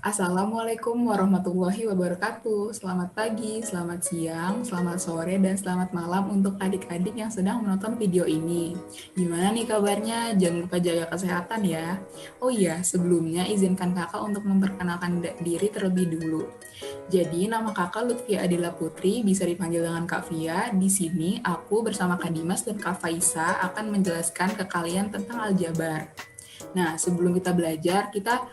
Assalamualaikum warahmatullahi wabarakatuh. Selamat pagi, selamat siang, selamat sore, dan selamat malam untuk adik-adik yang sedang menonton video ini. Gimana nih kabarnya? Jangan lupa jaga kesehatan ya. Oh iya, sebelumnya izinkan kakak untuk memperkenalkan diri terlebih dulu. Jadi, nama kakak Lutfia Adila Putri, bisa dipanggil dengan Kak Via. Di sini, aku bersama Kak Dimas dan Kak Faisa akan menjelaskan ke kalian tentang aljabar. Nah, sebelum kita belajar, kita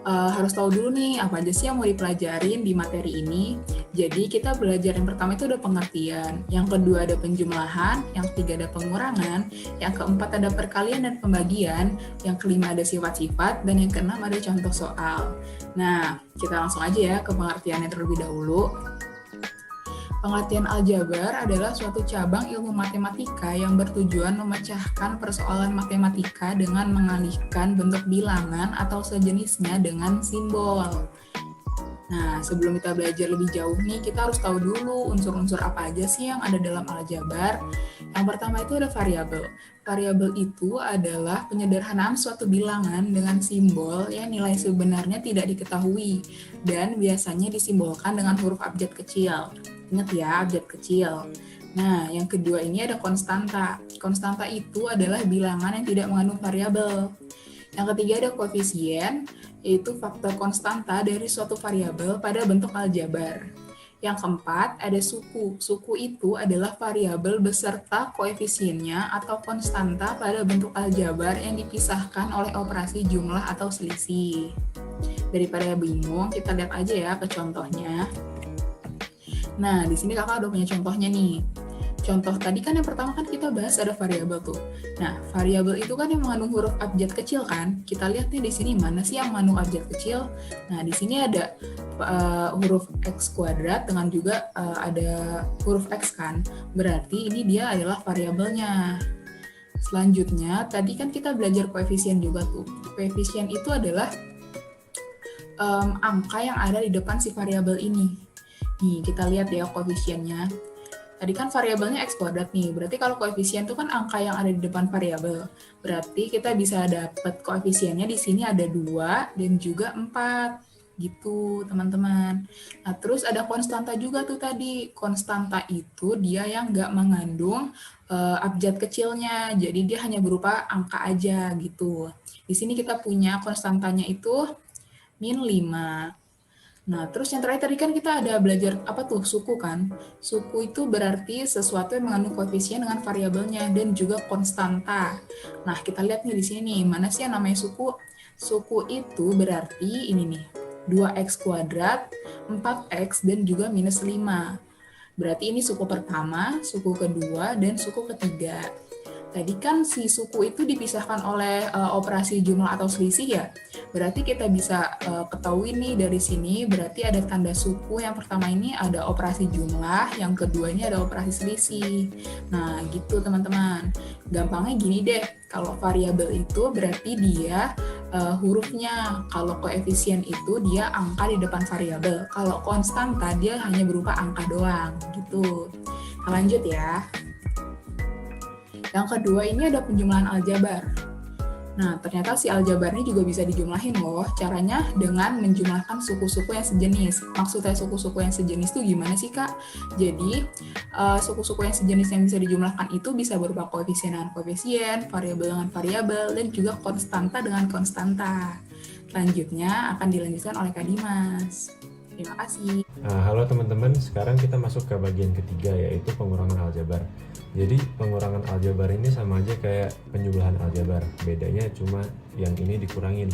harus tahu dulu nih apa aja sih yang mau dipelajarin di materi ini. Jadi kita belajar yang pertama itu ada pengertian, yang kedua ada penjumlahan, yang ketiga ada pengurangan, yang keempat ada perkalian dan pembagian, yang kelima ada sifat-sifat, dan yang keenam ada contoh soal. Nah, kita langsung aja ya ke pengertiannya terlebih dahulu. Pengertian aljabar adalah suatu cabang ilmu matematika yang bertujuan memecahkan persoalan matematika dengan mengalihkan bentuk bilangan atau sejenisnya dengan simbol. Nah, sebelum kita belajar lebih jauh nih, kita harus tahu dulu unsur-unsur apa aja sih yang ada dalam aljabar. Yang pertama itu ada variabel. Variabel itu adalah penyederhanaan suatu bilangan dengan simbol yang nilai sebenarnya tidak diketahui dan biasanya disimbolkan dengan huruf abjad kecil. Ingat ya, abjad kecil. Nah, yang kedua ini ada konstanta. Konstanta itu adalah bilangan yang tidak mengandung variabel. Yang ketiga ada koefisien, yaitu faktor konstanta dari suatu variabel pada bentuk aljabar. Yang keempat ada suku. Suku itu adalah variabel beserta koefisiennya atau konstanta pada bentuk aljabar yang dipisahkan oleh operasi jumlah atau selisih. Daripada bingung, kita lihat aja ya ke contohnya. Nah, di sini kakak udah punya contohnya nih. Contoh tadi kan yang pertama kan kita bahas ada variabel tuh. Nah, variabel itu kan yang mengandung huruf abjad kecil kan. Kita lihat nih di sini mana sih yang mengandung abjad kecil. Nah, di sini ada huruf x kuadrat dengan juga ada huruf x kan. Berarti ini dia adalah variabelnya. Selanjutnya, tadi kan kita belajar koefisien juga tuh. Koefisien itu adalah angka yang ada di depan si variabel ini. Nih, kita lihat ya koefisiennya. Tadi kan variabelnya x kuadrat nih, berarti kalau koefisien itu kan angka yang ada di depan variabel. Berarti kita bisa dapat koefisiennya di sini ada 2 dan juga 4. Gitu, teman-teman. Nah, terus ada konstanta juga tuh tadi. Konstanta itu dia yang nggak mengandung abjad kecilnya, jadi dia hanya berupa angka aja gitu. Di sini kita punya konstantanya itu min 5. Nah, terus yang terakhir tadi kan kita ada belajar apa tuh? Suku kan? Suku itu berarti sesuatu yang mengandung koefisien dengan variabelnya dan juga konstanta. Nah, kita lihat nih di sini, mana sih yang namanya suku? Suku itu berarti ini nih, 2x kuadrat, 4x, dan juga minus 5. Berarti ini suku pertama, suku kedua, dan suku ketiga. Tadi kan si suku itu dipisahkan oleh operasi jumlah atau selisih ya. Berarti kita bisa ketahui nih dari sini, berarti ada tanda suku. Yang pertama ini ada operasi jumlah, yang kedua ini ada operasi selisih. Nah, gitu teman-teman. Gampangnya gini deh, kalau variabel itu berarti dia hurufnya. Kalau koefisien itu dia angka di depan variabel. Kalau konstanta dia hanya berupa angka doang, gitu. Kita lanjut ya. Yang kedua ini ada penjumlahan aljabar. Nah, ternyata si aljabar ini juga bisa dijumlahin loh. Caranya dengan menjumlahkan suku-suku yang sejenis. Maksudnya suku-suku yang sejenis itu gimana sih, Kak? Jadi, suku-suku yang sejenis yang bisa dijumlahkan itu bisa berupa koefisien dengan koefisien, variabel dengan variabel, dan juga konstanta dengan konstanta. Selanjutnya akan dilanjutkan oleh Kak Dimas. Terima kasih. Halo teman-teman, sekarang kita masuk ke bagian ketiga yaitu pengurangan aljabar. Jadi pengurangan aljabar ini sama aja kayak penjumlahan aljabar, bedanya cuma yang ini dikurangin.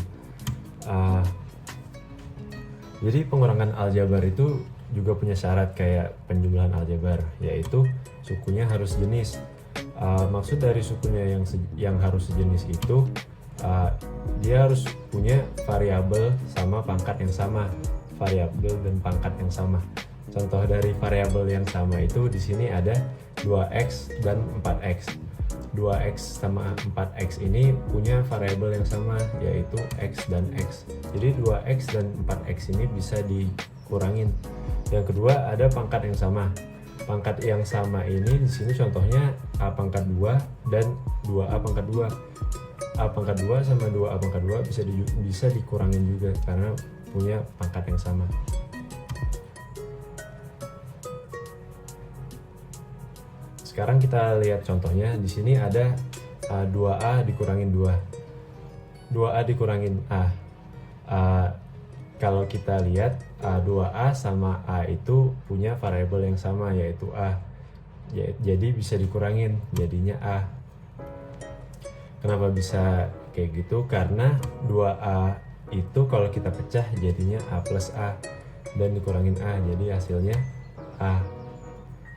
Jadi pengurangan aljabar itu juga punya syarat kayak penjumlahan aljabar, yaitu sukunya harus sejenis. Maksud dari sukunya yang harus sejenis itu dia harus punya variabel sama pangkat yang sama. Variabel dan pangkat yang sama. Contoh dari variabel yang sama itu di sini ada 2x dan 4x. 2x sama 4x ini punya variabel yang sama yaitu x dan x. Jadi 2x dan 4x ini bisa dikurangin. Yang kedua ada pangkat yang sama. Pangkat yang sama ini di sini contohnya a pangkat 2 dan 2a pangkat 2. A pangkat 2 sama 2a pangkat 2 bisa dikurangin juga karena punya pangkat yang sama. Sekarang kita lihat contohnya. Di sini ada 2A dikurangin 2. 2A dikurangin A. Kalau kita lihat 2A sama A itu punya variabel yang sama, yaitu A. Jadi bisa dikurangin, jadinya A. Kenapa bisa kayak gitu? Karena 2A itu kalau kita pecah jadinya A plus A dan dikurangin A, jadi hasilnya A.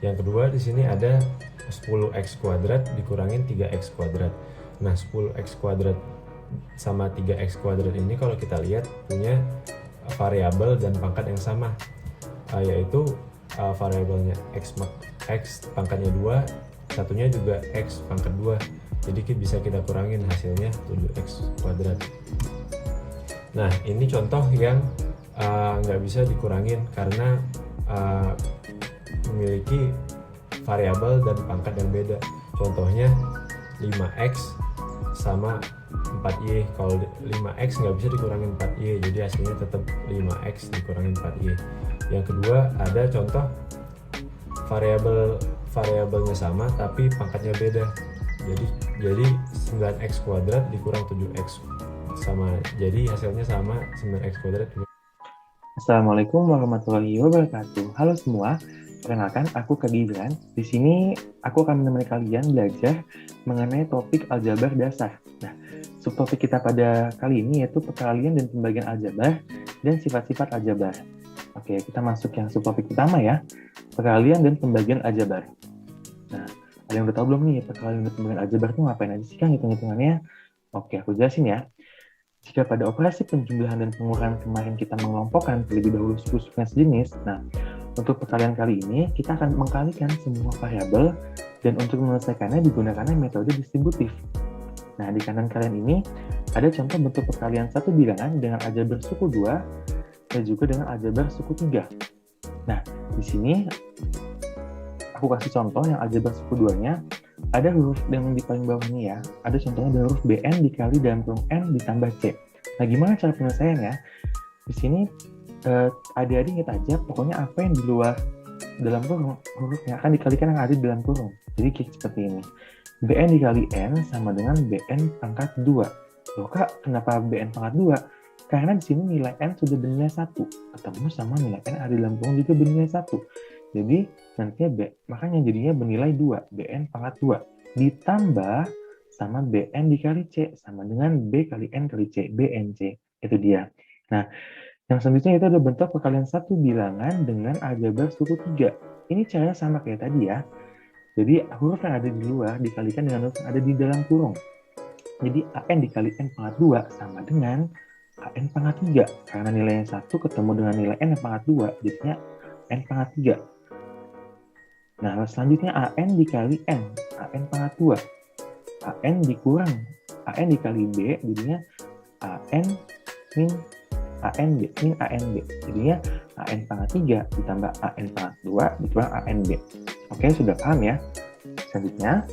Yang kedua, di sini ada 10x kuadrat dikurangin 3x kuadrat. Nah, 10x kuadrat sama 3x kuadrat ini kalau kita lihat punya variabel dan pangkat yang sama, yaitu variabelnya x pangkatnya 2, satunya juga x pangkat 2. Jadi bisa kita kurangin, hasilnya 7x kuadrat. Nah, ini contoh yang nggak bisa dikurangin karena memiliki variabel dan pangkat yang beda. Contohnya 5x sama 4y. Kalau 5x nggak bisa dikurangin 4y, jadi hasilnya tetap 5x dikurangin 4y. Yang kedua, ada contoh variabelnya sama tapi pangkatnya beda. Jadi 9x kuadrat dikurang 7x sama, jadi hasilnya sama 9x kuadrat. Assalamualaikum warahmatullahi wabarakatuh. Halo semua, perkenalkan aku Kak Gibran. Di sini aku akan menemani kalian belajar mengenai topik aljabar dasar. Nah, subtopik kita pada kali ini yaitu perkalian dan pembagian aljabar dan sifat-sifat aljabar. Oke, kita masuk yang subtopik pertama ya, perkalian dan pembagian aljabar. Nah, ada yang udah tahu belum nih perkalian dan pembagian aljabar itu ngapain aja sih kan hitung-hitungannya? Oke, aku jelasin ya. Jika pada operasi penjumlahan dan pengurangan kemarin kita mengelompokkan terlebih dahulu suku-suku yang sejenis, nah untuk perkalian kali ini kita akan mengkalikan semua variabel dan untuk menyelesaikannya digunakan metode distributif. Nah, di kanan kalian ini ada contoh bentuk perkalian satu bilangan dengan aljabar suku 2 dan juga dengan aljabar suku 3. Nah, di sini aku kasih contoh yang aljabar suku 2-nya. Ada huruf yang di paling bawah ini ya, ada contohnya ada huruf BN dikali dalam kurung N ditambah C. Nah, gimana cara penyelesaiannya? Di sini adik-adik ingat aja, pokoknya apa yang di luar dalam kurung hurufnya akan dikalikan yang ada di dalam kurung. Jadi seperti ini. BN dikali N sama dengan BN pangkat 2. Loh Kak, kenapa BN pangkat 2? Karena di sini nilai N sudah bernilai 1, ketemu sama nilai N ada di dalam kurung juga bernilai 1. Jadi nantinya makanya jadinya bernilai 2, BN pangkat 2 ditambah sama BN dikali C sama dengan B kali N kali C, BNC. Itu dia. Nah, yang selanjutnya itu ada bentuk perkalian satu bilangan dengan aljabar suku 3. Ini caranya sama kayak tadi ya. Jadi huruf yang ada di luar dikalikan dengan huruf yang ada di dalam kurung. Jadi AN dikali N pangkat 2 sama dengan AN pangkat 3. Karena nilainya 1 ketemu dengan nilai N pangkat 2, jadinya N pangkat 3. Nah, selanjutnya AN dikali N, AN pangkat 2. AN dikurang AN dikali B, jadinya AN min ANB, min ANB. Jadinya AN pangkat 3 ditambah AN pangkat 2 dikurang ANB. Oke, sudah paham ya? Selanjutnya,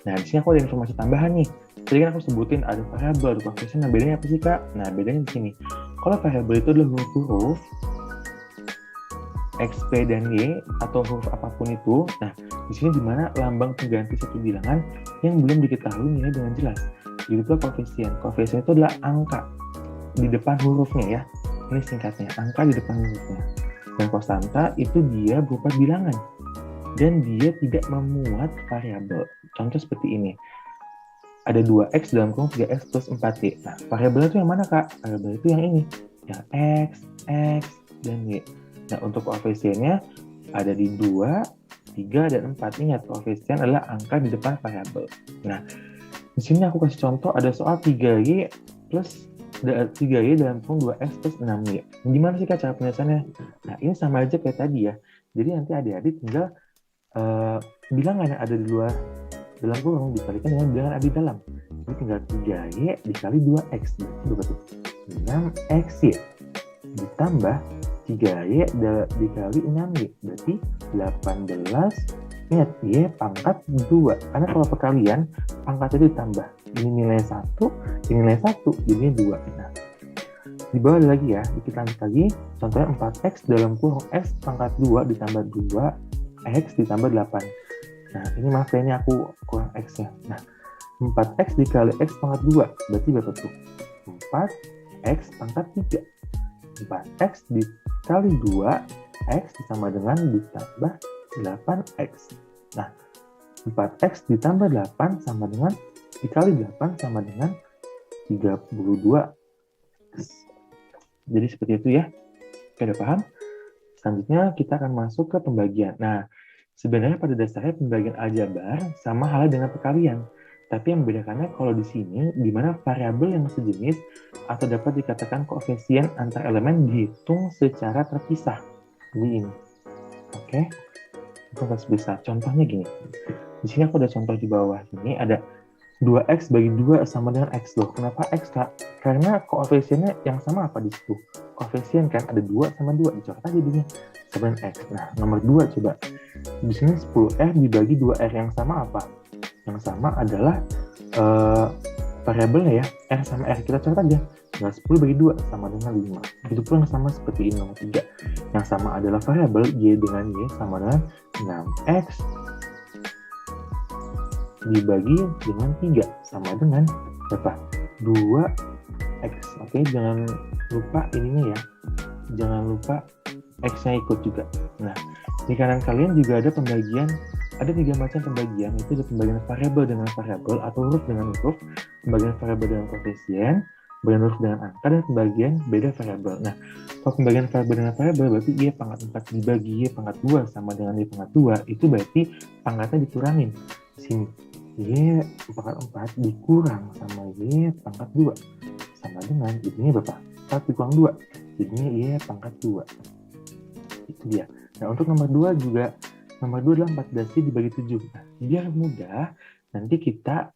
nah di sini aku ada informasi tambahan nih. Tadi kan aku sebutin ada variabel, ada koefisien. Nah, bedanya apa sih, Kak? Nah, bedanya di sini. Kalau variabel itu adalah huruf X, P, dan Y atau huruf apapun itu. Nah, di sini dimana lambang pengganti satu bilangan yang belum diketahui nilai dengan jelas. Jadi itu koefisien. Koefisien itu adalah angka di depan hurufnya ya. Ini singkatnya, angka di depan hurufnya. Dan konstanta itu dia berupa bilangan dan dia tidak memuat variabel. Contoh seperti ini. Ada 2x dalam kurung 3x plus 4y. Nah, variabelnya itu yang mana, Kak? Variabel itu yang ini. Yang x, x, dan y. Nah, untuk koefisiennya ada di 2, 3, dan 4. Ingat, koefisien adalah angka di depan variabel. Nah, di sini aku kasih contoh ada soal 3y plus 3y dalam kurung 2x plus 6y. Gimana sih, Kak, cara penyelesaiannya? Nah, ini sama aja kayak tadi ya. Jadi nanti adik-adik tinggal bilangan yang ada di luar dalam kurung dikalikan dengan bilangan ada di dalam. Jadi tinggal 3y dikali 2x. Berarti 6xy ditambah 3y dikali 6y, berarti 18, ingat, y pangkat 2. Karena kalau perkalian, pangkat itu ditambah. Ini nilai 1, ini nilai 1, jadinya 2. Nah, Di bawah ada lagi ya, kita lanjut lagi. Contohnya 4x dalam kurung x pangkat 2 ditambah 2x ditambah 8. Nah, ini maaf ya, ini aku kurang x-nya. Nah, 4x dikali x pangkat 2, berarti berapa tuh? 4x pangkat 3. 4x dikali 2x sama dengan ditambah 8x. Nah, 4x ditambah 8 sama dengan dikali 8 sama dengan 32. Jadi seperti itu ya. Oke, udah paham? Selanjutnya kita akan masuk ke pembagian. Nah, sebenarnya pada dasarnya pembagian aljabar sama halnya dengan perkalian. Tapi yang membedakannya kalau di sini, di mana variabel yang sejenis atau dapat dikatakan koefisien antar elemen dihitung secara terpisah. Jadi ini. Oke. Itu terpisah. Contohnya gini. Di sini aku ada contoh di bawah. Ini ada 2x bagi 2 sama dengan x loh. Kenapa x, Kak? Karena koefisiennya yang sama apa di situ? Koefisien kan ada 2 sama 2. Dicoret aja jadinya sama dengan x. Nah, nomor 2 coba. Di sini 10R dibagi 2R yang sama apa? Yang sama adalah variabelnya ya. R sama R kita coret aja. Nah, 10 bagi 2 sama dengan 5. Begitu pula yang sama seperti ini nomor 3. Yang sama adalah variabel Y dengan Y sama dengan 6x dibagi dengan 3 sama dengan berapa? 2x. Oke, jangan lupa ininya ya. Jangan lupa x-nya ikut juga. Nah, di kanan kalian juga ada pembagian, ada 3 macam pembagian, itu ada pembagian variabel dengan variabel atau huruf dengan huruf, pembagian variabel dengan koefisien, pembagian huruf dengan angka, dan pembagian beda variabel. Nah, kalau pembagian variabel dengan variabel berarti Y pangkat 4 dibagi Y pangkat 2 sama dengan Y pangkat 2, itu berarti pangkatnya dikurangin. Di sini Y pangkat 4 dikurang sama Y pangkat 2 sama dengan jadinya berapa? 4 dikurang 2 jadinya Y pangkat 2. Itu dia. Nah, untuk nomor 2 juga, nomor 2 adalah 14Y dibagi 7. Nah, biar mudah nanti kita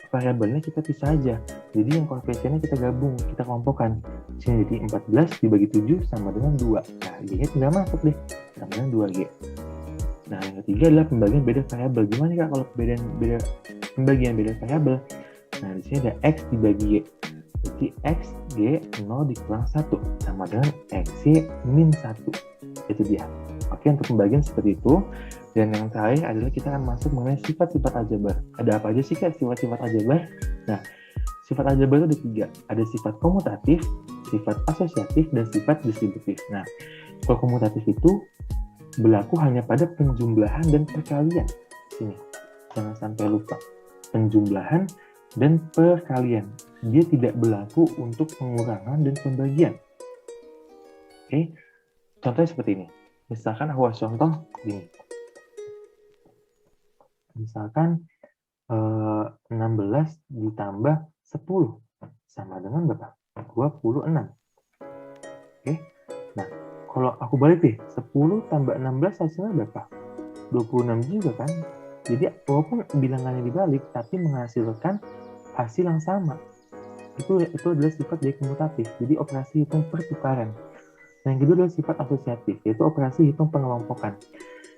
variabelnya kita pisah aja. Jadi yang koefisiennya kita gabung, kita kelompokkan. Sini jadi 14 dibagi 7 sama dengan 2. Nah, Y-nya tinggal masuk deh sama dengan 2Y. Nah, yang ketiga adalah pembagian beda variabel. Gimana Kak kalau pembagian beda variabel? Nah, di sini ada X dibagi Y. Berarti X, Y, 0 dikurang 1 sama dengan X, Y, min 1. Itu dia. Oke, untuk pembagian seperti itu. Dan yang terakhir adalah kita akan masuk mengenai sifat-sifat aljabar. Ada apa aja sih Kak sifat-sifat aljabar? Nah, sifat aljabar itu ada 3. Ada sifat komutatif, sifat asosiatif, dan sifat distributif. Nah, kalau komutatif itu berlaku hanya pada penjumlahan dan perkalian. Sini, jangan sampai lupa. Penjumlahan dan perkalian. Dia tidak berlaku untuk pengurangan dan pembagian. Oke, contohnya seperti ini. Misalkan aku kasih contoh gini. Misalkan 16 ditambah 10 sama dengan berapa? 26. Oke, nah kalau aku balik deh, 10 tambah 16 hasilnya berapa? 26 juga kan? Jadi walaupun bilangannya dibalik, tapi menghasilkan hasil yang sama. Itu adalah sifat dari komutatif. Jadi operasi hitung pertukaran. Nah, yang kedua adalah sifat asosiatif, yaitu operasi hitung pengelompokan.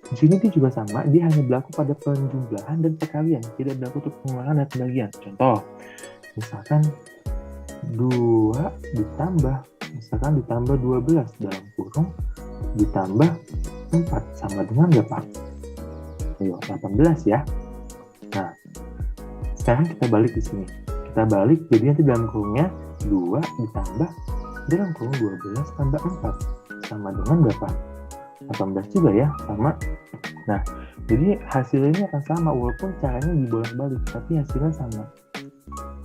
Di sini dia juga sama, dia hanya berlaku pada penjumlahan dan perkalian, tidak berlaku untuk pengurangan dan pembagian. Contoh, misalkan 2 ditambah 12 dalam kurung ditambah 4 sama dengan berapa? Ayo, 18 ya. Nah, sekarang kita balik di sini. Kita balik, jadi nanti dalam kurungnya 2 ditambah dalam kurung 12 tambah 4 sama dengan berapa? 18 juga ya, sama. Nah, jadi hasilnya akan sama walaupun caranya dibolak-balik, tapi hasilnya sama.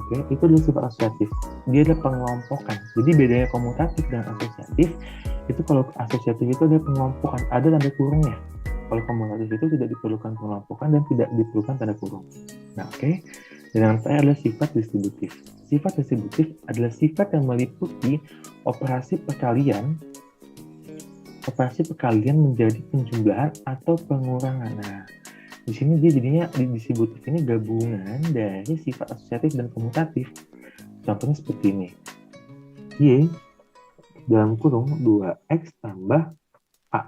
Oke, itu adalah sifat asosiatif. Dia adalah pengelompokan. Jadi bedanya komutatif dan asosiatif, itu kalau asosiatif itu ada pengelompokan, ada tanda kurungnya. Kalau komutatif itu tidak diperlukan pengelompokan dan tidak diperlukan tanda kurung. Nah, oke. Dan yang terakhir adalah sifat distributif. Sifat distributif adalah sifat yang meliputi operasi perkalian menjadi penjumlahan atau pengurangan. Nah, di sini dia jadinya di distributif ini gabungan dari sifat asosiatif dan komutatif. Contohnya seperti ini. Y dalam kurung 2x tambah A.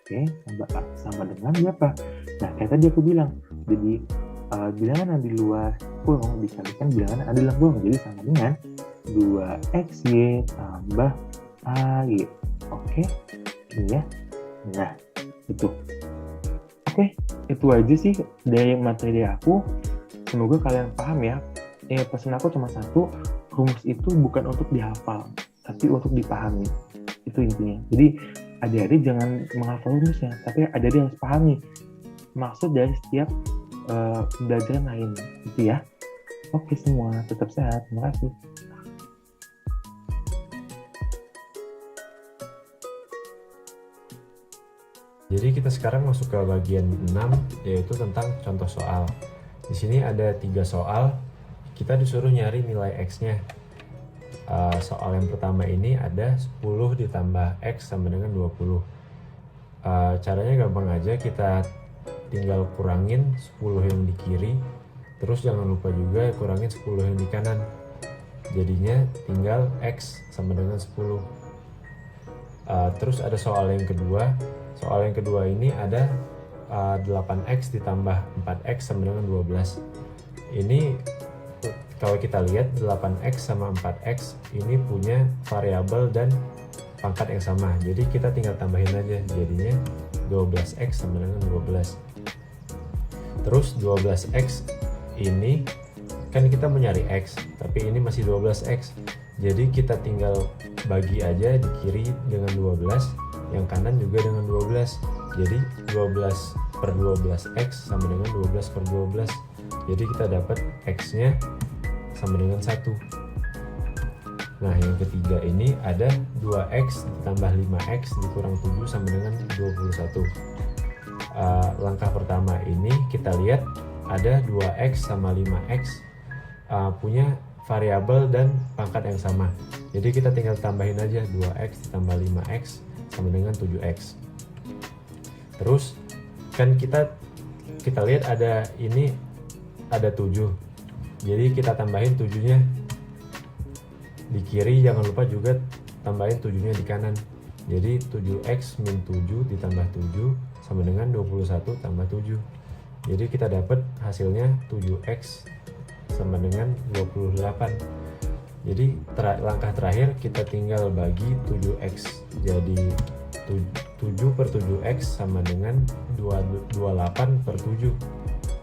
Oke, tambah A sama dengan berapa? Nah, kayak tadi aku bilang. Jadi bilangan yang di luar kurung dikalikan bilangan yang ada dalam kurung, jadi sama dengan 2XY tambah AY. Oke, ini ya. Nah, itu. Oke, itu aja sih dari materi dari aku. Semoga kalian paham ya. Pesan aku cuma satu, rumus itu bukan untuk dihafal, tapi untuk dipahami. Itu intinya. Jadi adik-adik jangan menghafal rumusnya, tapi adik-adik harus pahami maksud dari setiap pembelajaran lain. Gitu ya. Oke semua, tetap sehat. Terima kasih. Jadi kita sekarang masuk ke bagian 6, yaitu tentang contoh soal. Di sini ada 3 soal, kita disuruh nyari nilai X-nya. Soal yang pertama ini ada 10 ditambah X sama dengan 20. Caranya gampang aja, kita tinggal kurangin 10 yang di kiri, terus jangan lupa juga kurangin 10 yang di kanan. Jadinya tinggal X sama dengan 10. Terus ada soal yang kedua. Soal yang kedua ini ada 8X ditambah 4X sama dengan 12. Ini kalau kita lihat 8X sama 4X ini punya variabel dan pangkat yang sama. Jadi kita tinggal tambahin aja, jadinya 12X sama dengan 12. Terus 12X ini kan kita mau nyari X, tapi ini masih 12X. Jadi kita tinggal bagi aja di kiri dengan 12, yang kanan juga dengan 12. Jadi 12 per 12X sama dengan 12 per 12. Jadi kita dapat X-nya sama dengan 1. Nah, yang ketiga ini ada 2X ditambah 5X dikurang 7 sama dengan 21. Langkah pertama ini kita lihat ada 2X sama 5X punya variabel dan pangkat yang sama. Jadi kita tinggal tambahin aja 2X ditambah 5X sama dengan 7X. Terus kan kita lihat ada ini ada 7. Jadi kita tambahin 7-nya di kiri, jangan lupa juga tambahin 7-nya di kanan. Jadi 7X min 7 ditambah 7 sama dengan 21 tambah 7. Jadi kita dapat hasilnya 7X sama dengan 28. Jadi langkah terakhir kita tinggal bagi 7X. Jadi 7 per 7X sama dengan 28 per 7.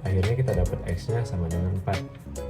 Akhirnya kita dapat X-nya sama dengan 4.